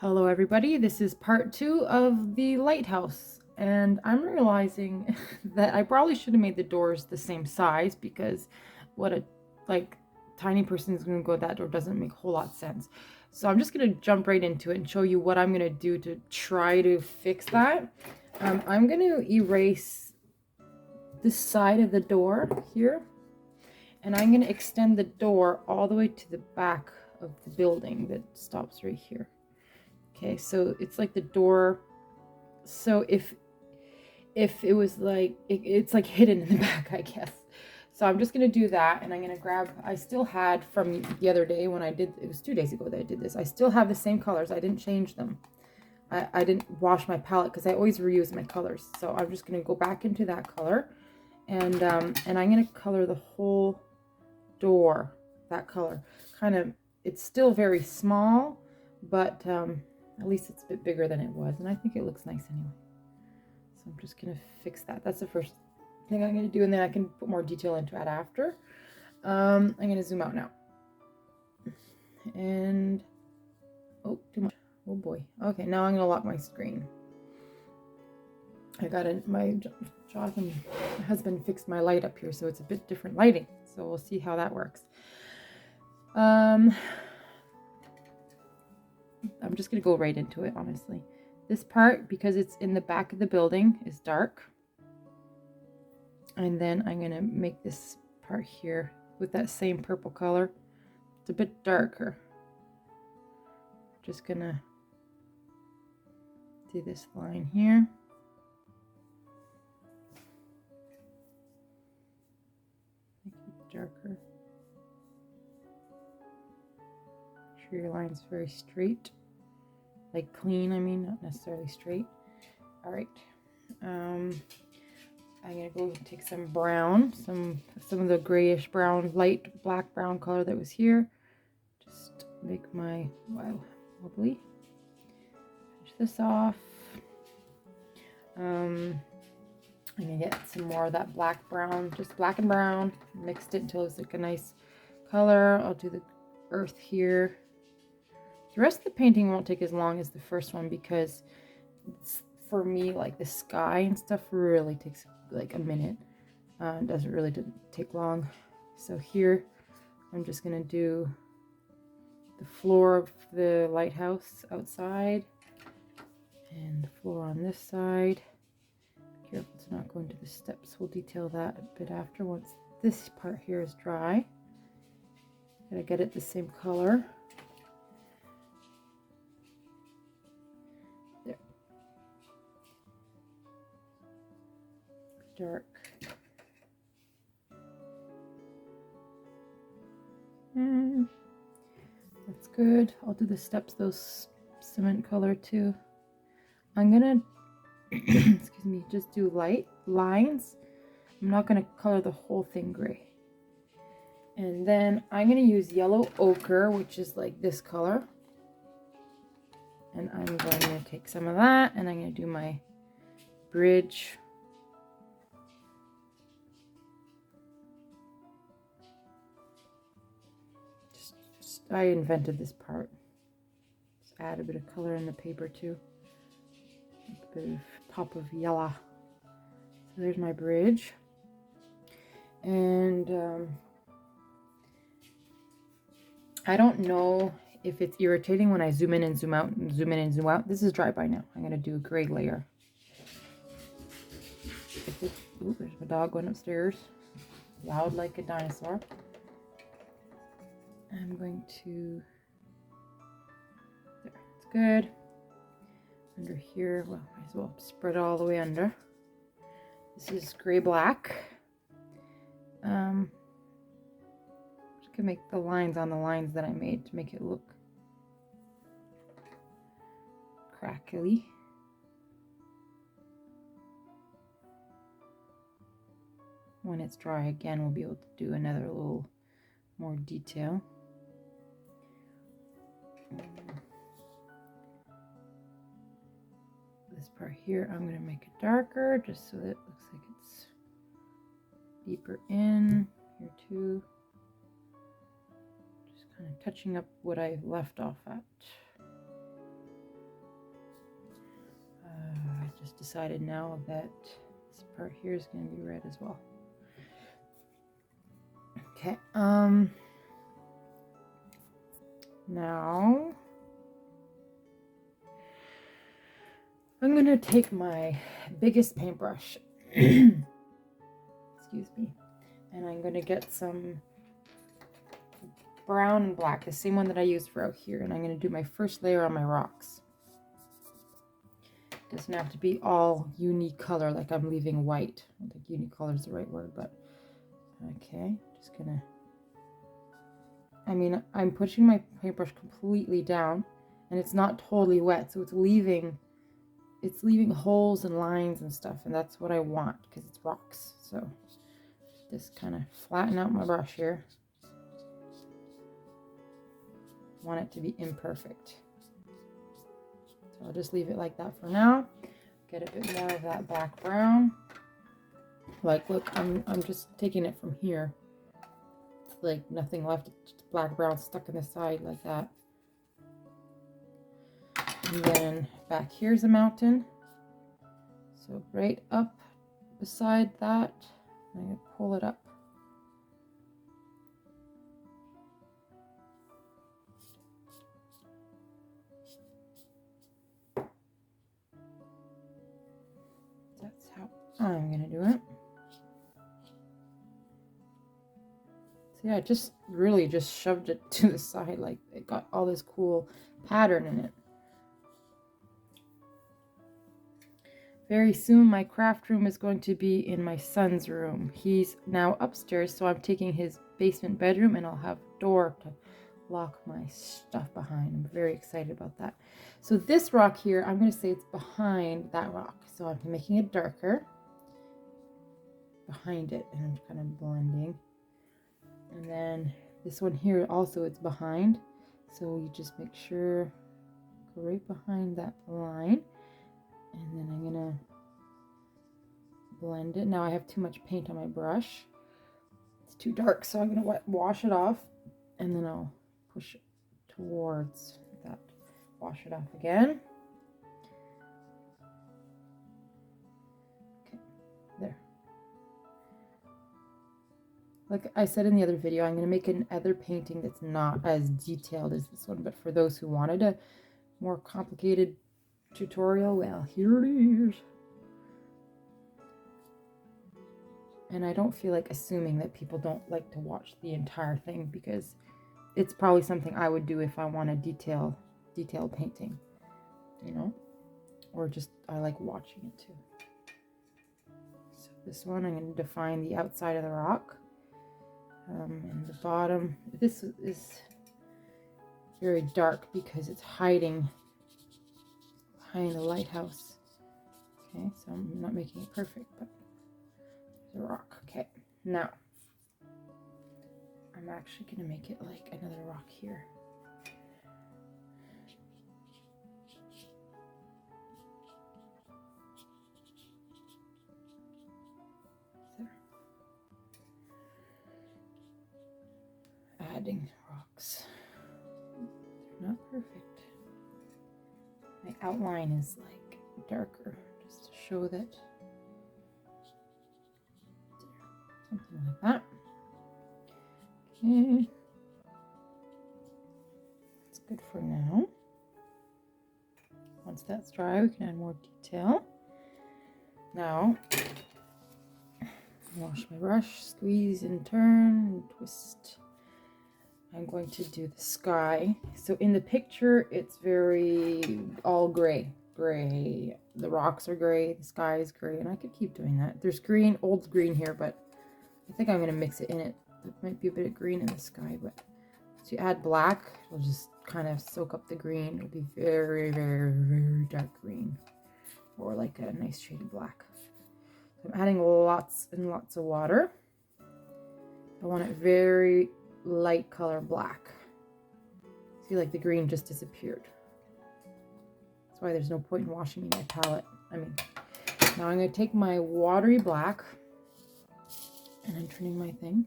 Hello everybody, this is part 2 of the lighthouse, and I'm realizing that I probably should have made the doors the same size because what a tiny person is going to go that door doesn't make a whole lot of sense. So I'm just going to jump right into it and show you what I'm going to do to try to fix that. I'm going to erase this side of the door here, and I'm going to extend the door all the way to the back of the building that stops right here. Okay, so it's like the door. So if it was like it's like hidden in the back, I guess. So I'm just gonna do that, and I'm gonna grab. I still had from the other day when I did. It was 2 days ago that I did this. I still have the same colors. I didn't change them. I didn't wash my palette because I always reuse my colors. So I'm just gonna go back into that color, and I'm gonna color the whole door that color. Kind of. It's still very small, but at least it's a bit bigger than it was, and I think it looks nice anyway. So I'm just gonna fix that. That's the first thing I'm gonna do, and then I can put more detail into it after. I'm gonna zoom out now. And oh, too much. Oh boy. Okay, now I'm gonna lock my screen. I got Jonathan, my husband, fixed my light up here, so it's a bit different lighting. So we'll see how that works. I'm just going to go right into it, honestly. This part, because it's in the back of the building, is dark. And then I'm going to make this part here with that same purple color. It's a bit darker. Just going to do this line here. Make it darker. Make sure your line's very straight. Like clean, I mean, not necessarily straight. All right. I'm gonna go take some brown, some of the grayish brown, light black brown color that was here. Just make my wobbly. Finish this off. I'm gonna get some more of that black brown, just black and brown. Mixed it until it's like a nice color. I'll do the earth here. The rest of the painting won't take as long as the first one because it's, for me, like the sky and stuff really takes like a minute. It doesn't really take long. So here I'm just gonna do the floor of the lighthouse outside and the floor on this side. Be careful to not go into the steps. We'll detail that a bit after once this part here is dry. Gotta get it the same color. Dark. That's good. I'll do the steps, those cement color too. I'm gonna excuse me, just do light lines. I'm not gonna color the whole thing gray. And then I'm gonna use yellow ochre, which is like this color. And I'm going to take some of that, and I'm gonna do my bridge. I invented this part. Just add a bit of color in the paper too. A bit of pop of yellow. So there's my bridge. And I don't know if it's irritating when I zoom in and zoom out and zoom in and zoom out. This is dry by now. I'm going to do a gray layer. Ooh, there's my dog going upstairs. Loud like a dinosaur. I'm going to, there, it's good. Under here, well, might as well spread it all the way under. This is gray black. Just gonna make the lines on the lines that I made to make it look crackly. When it's dry again, we'll be able to do another little more detail. This part here, I'm going to make it darker just so that it looks like it's deeper in here too. Just kind of touching up what I left off at. just decided now that this part here is going to be red as well. Okay, now I'm going to take my biggest paintbrush, excuse me, and I'm going to get some brown and black, the same one that I used for out here, and I'm going to do my first layer on my rocks. It doesn't have to be all unique color like I'm leaving white. I don't think unique color is the right word, but okay, just gonna, I mean, I'm pushing my paintbrush completely down and it's not totally wet, so it's leaving holes and lines and stuff, and that's what I want because it's rocks. So just kind of flatten out my brush here. Want it to be imperfect, so I'll just leave it like that for now. Get a bit more of that black brown. Like, look, I'm just taking it from here. It's like nothing left, just black brown stuck in the side like that. And then back here's a mountain, so right up beside that I'm going to pull it up. That's how I'm going to do it. So yeah, I just really just shoved it to the side, like it got all this cool pattern in it. Very soon my craft room is going to be in my son's room. He's now upstairs, so I'm taking his basement bedroom and I'll have a door to lock my stuff behind. I'm very excited about that. So this rock here, I'm going to say it's behind that rock. So I'm making it darker behind it and I'm kind of blending. And then this one here also, it's behind. So you just make sure, go right behind that line. And then I'm gonna blend it. Now I have too much paint on my brush. It's too dark, so I'm gonna wash it off, and then I'll push it towards that. Wash it off again. Okay, there. Like I said in the other video, I'm gonna make another painting that's not as detailed as this one, but for those who wanted a more complicated tutorial, well, here it is. And I don't feel like assuming that people don't like to watch the entire thing, because it's probably something I would do if I want a detailed painting, you know, or just I like watching it too. So this one, I'm going to define the outside of the rock, and the bottom. This is very dark because it's hiding behind the lighthouse. Okay, so I'm not making it perfect, but the rock. Okay, now I'm actually going to make it like another rock here. There. Adding rocks. They're not perfect. My outline is like darker, just to show that. Something like that. Okay. That's good for now. Once that's dry, we can add more detail. Now, wash my brush, squeeze and turn, and twist. I'm going to do the sky. So in the picture, it's very all gray. Gray. The rocks are gray, the sky is gray, and I could keep doing that. There's green, old green here, but I think I'm going to mix it in it. There might be a bit of green in the sky, but once you add black, it'll just kind of soak up the green. It'll be very, very, very dark green, or like a nice shade of black. So I'm adding lots and lots of water. I want it very light color black. See, like the green just disappeared. That's why there's no point in washing my palette. Now I'm going to take my watery black, and I'm turning my thing.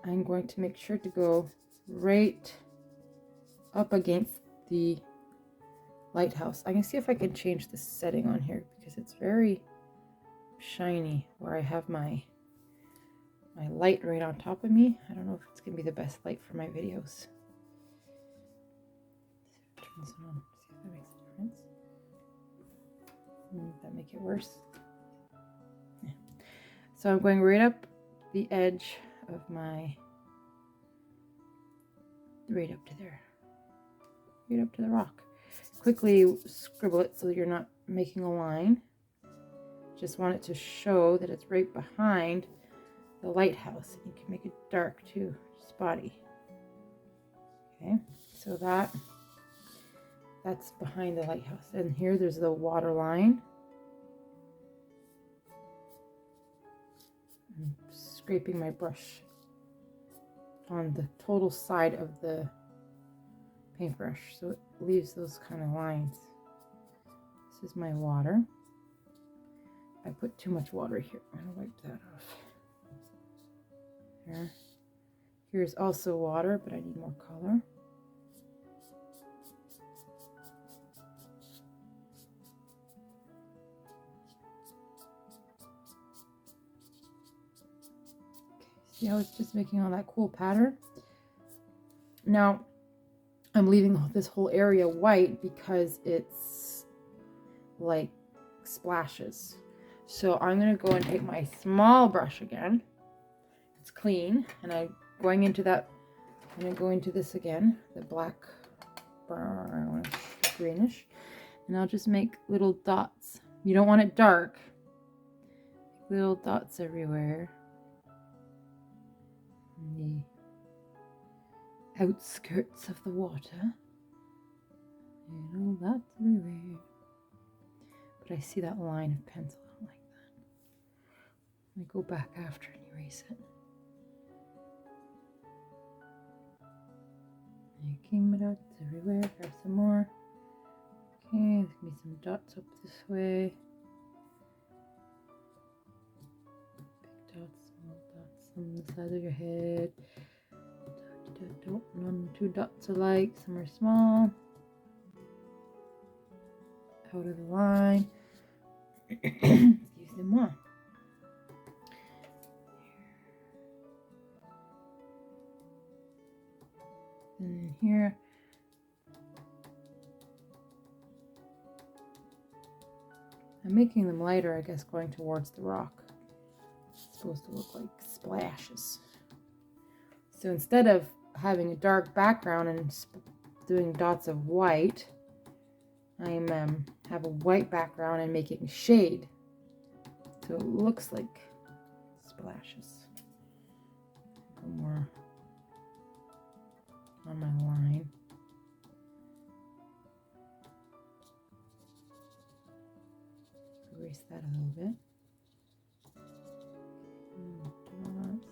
I'm going to make sure to go right up against the lighthouse. I can see if I can change the setting on here because it's very shiny where I have my light right on top of me. I don't know if it's gonna be the best light for my videos. Turn this on. See if that makes a difference. That make it worse. Yeah. So I'm going right up the edge of my, right up to there, right up to the rock. Quickly scribble it so that you're not making a line. Just want it to show that it's right behind the lighthouse. You can make it dark too, spotty. Okay, so that's behind the lighthouse. And here there's the water line. I'm scraping my brush on the total side of the paintbrush so it leaves those kind of lines. This is my water. I put too much water here. I'm gonna wipe that off. There. Here's also water, but I need more color. See how it's just making all that cool pattern? Now, I'm leaving this whole area white because it's like splashes. So I'm going to go and take my small brush again. It's clean, and I'm going into this again, the black, brown, greenish, and I'll just make little dots. You don't want it dark. Little dots everywhere. The outskirts of the water. Little dots everywhere. But I see that line of pencil. I don't like that. Let me go back after and erase it. Making my dots everywhere. Grab some more. Okay, there's gonna be some dots up this way. Big dots, small dots on the side of your head. None two dots alike. Some are small. Out of the line. Excusez-moi. And here. I'm making them lighter, I guess, going towards the rock. It's supposed to look like splashes. So instead of having a dark background and doing dots of white, I'm have a white background and making shade. So it looks like splashes. A little more on my line. Erase that a little bit. Dots.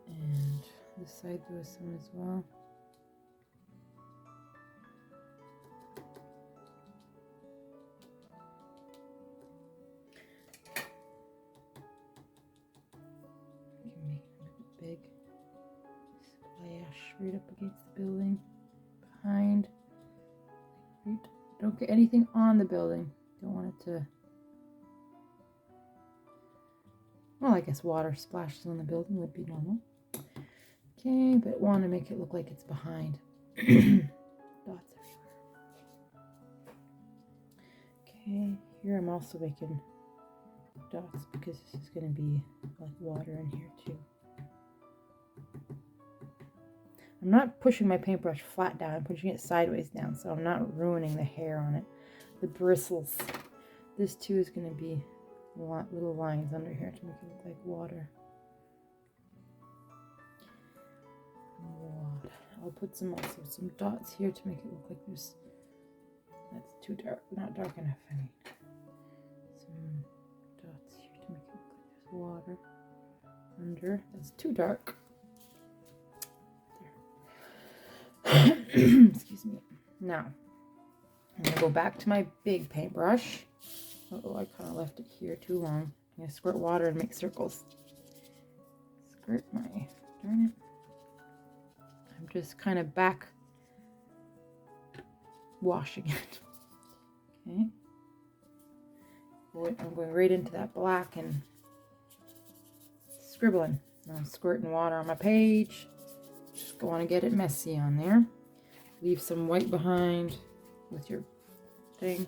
And this side there was some as well. You can make it a big splash right up against the building. Behind. Right. Don't get anything on the building. Don't want it to. Well, I guess water splashes on the building would be normal. Okay, but want to make it look like it's behind. Dots everywhere. Okay, here I'm also making dots because this is going to be like water in here too. I'm not pushing my paintbrush flat down, I'm pushing it sideways down, so I'm not ruining the hair on it. The bristles. This too is going to be little lines under here to make it look like water. I'll put some dots here to make it look like there's, that's too dark, not dark enough, I mean. Some dots here to make it look like there's water under, that's too dark. There. Excuse me. Now, I'm going to go back to my big paintbrush. Oh, I kind of left it here too long. I'm going to squirt water and make circles. Squirt my, darn it. I'm just kind of back washing it. Okay. I'm going right into that black and scribbling. I'm squirting water on my page. Just want to get it messy on there. Leave some white behind with your thing.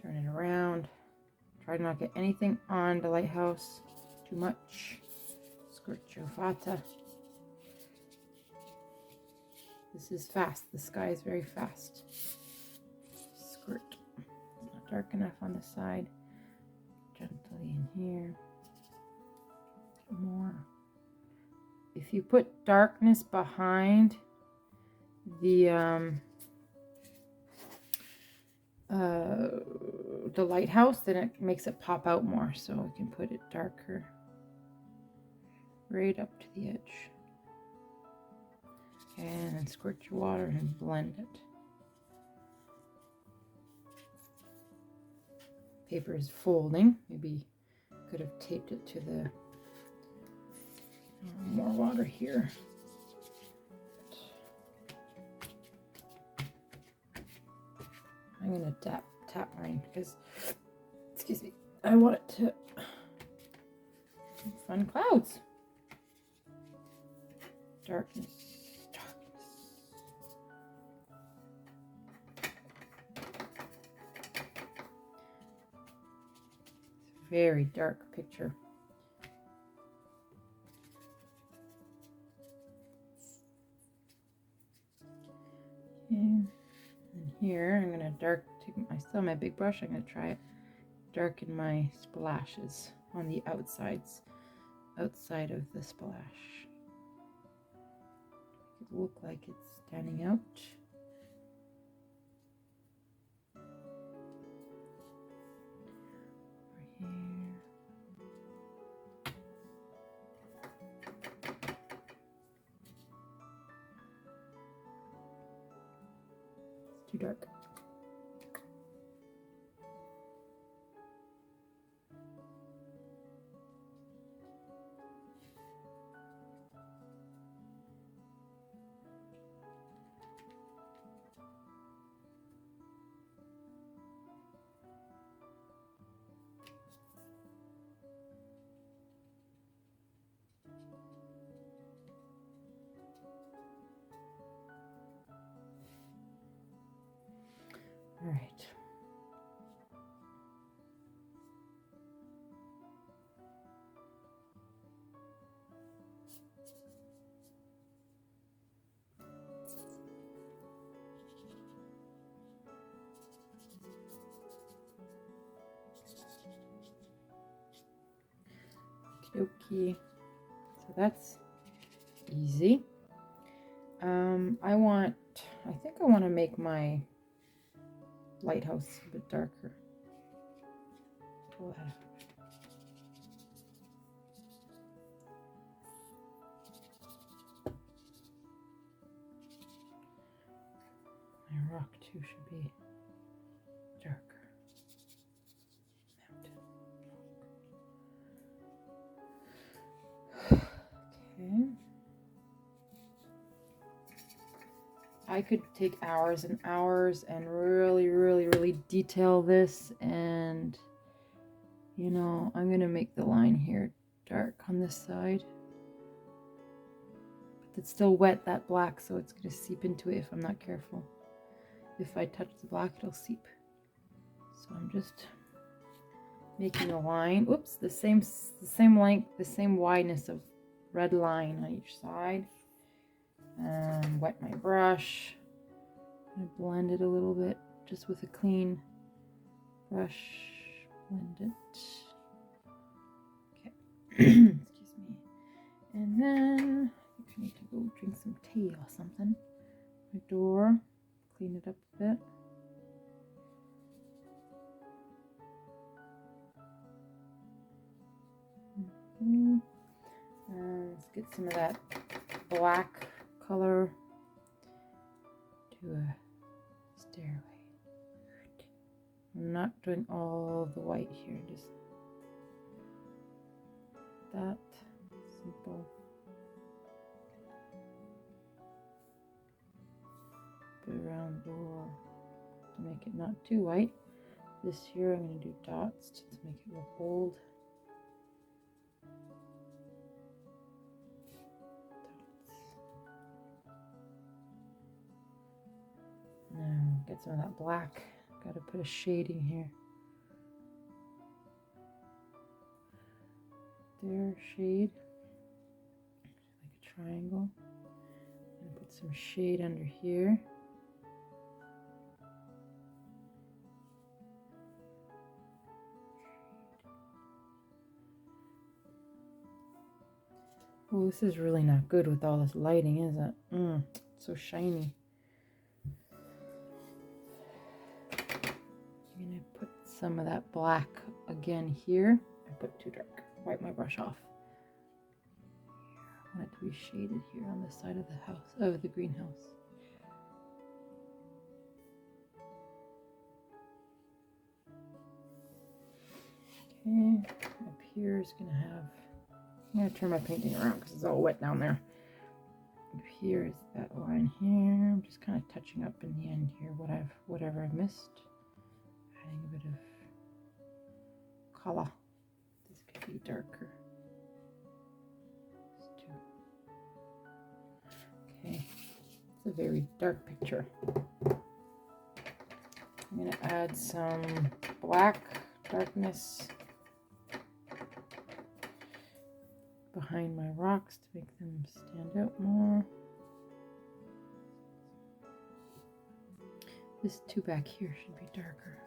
Turn it around. Try to not get anything on the lighthouse too much. Squirt your fata. This is fast. The sky is very fast. Squirt. It's not dark enough on the side. Gently in here. More. If you put darkness behind the lighthouse, then it makes it pop out more, so we can put it darker right up to the edge. And then squirt your water and blend it. Paper is folding. Maybe could have taped it to the more water here. I'm gonna tap mine because, excuse me, I want it to fun clouds. Darkness. It's a very dark picture. And here I'm gonna take my big brush. I'm gonna try it darken my splashes on the outside of the splash. Make it look like it's standing out. Over here. It's too dark. All right. Okay, so that's easy. I think I want to make my lighthouse a bit darker. Go ahead. My rock too should be darker. Okay. I could take hours and hours and really detail this, and you know, I'm gonna make the line here dark on this side, but it's still wet, that black, so it's gonna seep into it if I'm not careful. If I touch the black, it'll seep. So I'm just making a line. Oops, the same length, the same wideness of red line on each side. Wet my brush. I'm gonna blend it a little bit just with a clean brush. Blend it. Okay. Excuse me. And then I think I need to go drink some tea or something. My door. Clean it up a bit. Let's get some of that black color to a stairway. I'm not doing all the white here, just that simple. Bit around the door. to make it not too white. This here I'm going to do dots to make it look bold. Now get some of that black. Got to put a shading here. There, shade, like a triangle. And put some shade under here. Oh, this is really not good with all this lighting, is it? It's so shiny. I'm gonna put some of that black again here. I put too dark. Wipe my brush off. I want it to be shaded here on the side of the house, of the greenhouse. Okay, up here is gonna have. I'm going to turn my painting around because it's all wet down there. Here is that line here. I'm just kind of touching up in the end here whatever I've missed. Adding a bit of color. This could be darker. Okay, it's a very dark picture. I'm going to add some black darkness behind my rocks to make them stand out more. This two back here should be darker.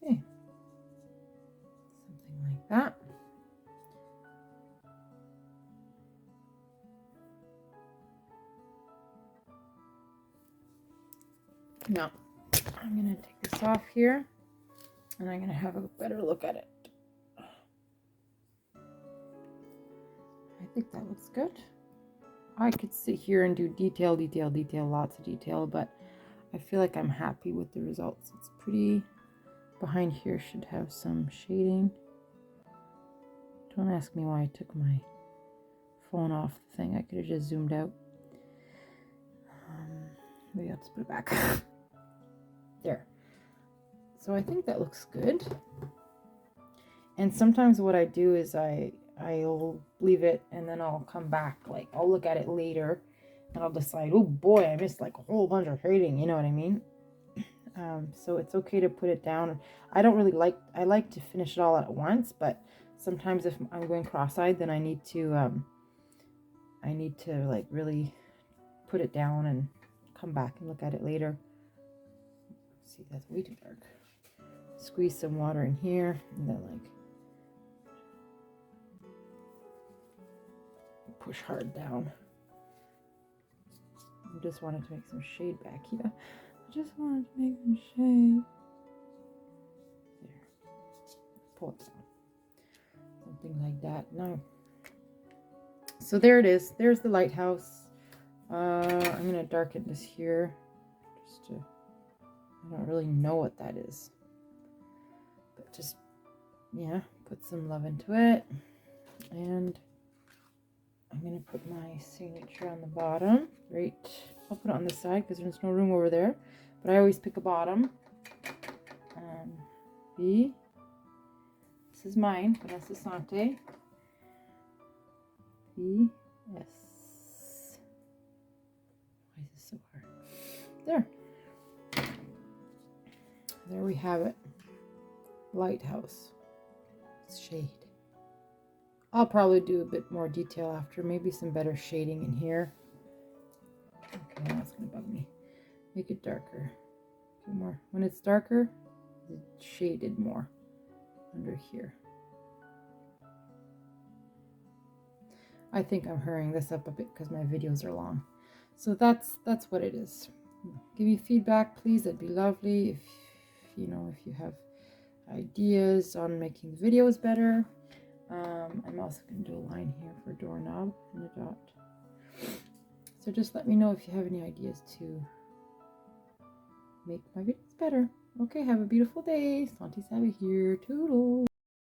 Okay, something like that. Now, I'm going to take this off here and I'm going to have a better look at it. I think that looks good. I could sit here and do detail, lots of detail, but I feel like I'm happy with the results. It's pretty. Behind here should have some shading. Don't ask me why I took my phone off the thing. I could have just zoomed out. Maybe I'll just put it back. There. So I think that looks good. And sometimes what I do is I'll leave it and then I'll come back. Like I'll look at it later and I'll decide, oh boy, I missed like a whole bunch of shading. You know what I mean? So it's okay to put it down. I like to finish it all at once, but sometimes if I'm going cross-eyed, then I need to like really put it down and come back and look at it later. See, that's way too dark. Squeeze some water in here and then like push hard down. I just wanted to make some shade back here. I just wanted to make some shade. There. Pull it down. Something like that. No. So there it is. There's the lighthouse. I'm going to darken this here. Just to, I don't really know what that is. But just, yeah, put some love into it. And I'm going to put my signature on the bottom. Right. I'll put it on the side because there's no room over there. But I always pick a bottom. B. This is mine. Vanessa Sante. B. S. Why is this so hard? There. There we have it. Lighthouse. It's shade. I'll probably do a bit more detail after. Maybe some better shading in here. Okay, that's going to bug me. Make it darker. A bit more. When it's darker, it's shaded more under here. I think I'm hurrying this up a bit because my videos are long. So that's what it is. Give me feedback, please. That'd be lovely. If you know, if you have ideas on making the videos better. I'm also going to do a line here for doorknob and a dot. So just let me know if you have any ideas to make my videos better. Okay, have a beautiful day. Santi Savvy here. Toodles.